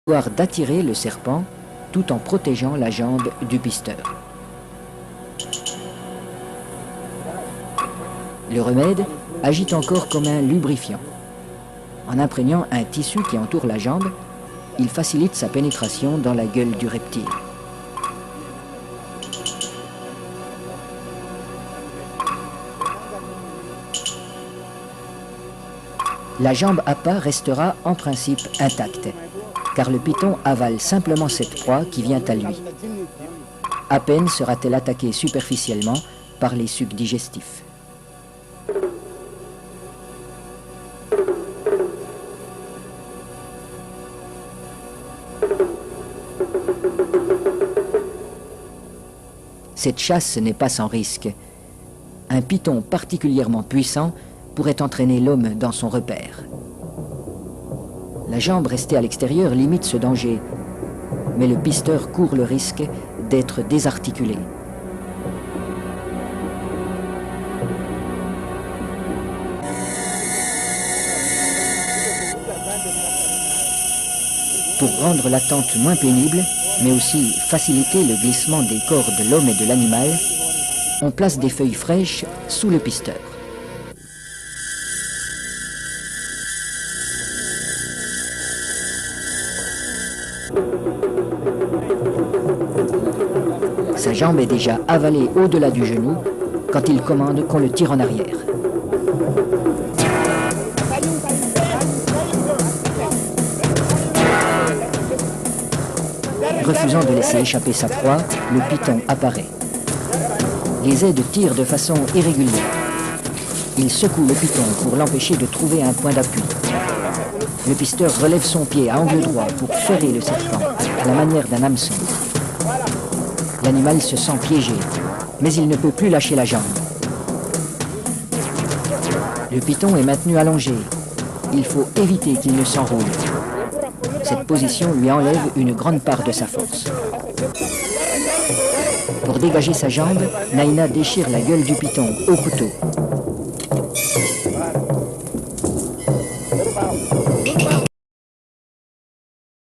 d'attirer le serpent tout en protégeant la jambe du pisteur. Le remède agit encore comme un lubrifiant. En imprégnant un tissu qui entoure la jambe, il facilite sa pénétration dans la gueule du reptile. La jambe appât restera en principe intacte, car le python avale simplement cette proie qui vient à lui. À peine sera-t-elle attaquée superficiellement par les sucs digestifs. Cette chasse n'est pas sans risque. Un python particulièrement puissant pourrait entraîner l'homme dans son repère. La jambe restée à l'extérieur limite ce danger, mais le pisteur court le risque d'être désarticulé. Pour rendre l'attente moins pénible, mais aussi faciliter le glissement des corps de l'homme et de l'animal, on place des feuilles fraîches sous le pisteur. Sa jambe est déjà avalée au-delà du genou quand il commande qu'on le tire en arrière. Refusant de laisser échapper sa proie, le python apparaît. Les aides tirent de façon irrégulière. Il secoue le python pour l'empêcher de trouver un point d'appui. Le pisteur relève son pied à angle droit pour ferrer le serpent, à la manière d'un hameçon. L'animal se sent piégé, mais il ne peut plus lâcher la jambe. Le python est maintenu allongé. Il faut éviter qu'il ne s'enroule. Cette position lui enlève une grande part de sa force. Pour dégager sa jambe, Naina déchire la gueule du python au couteau.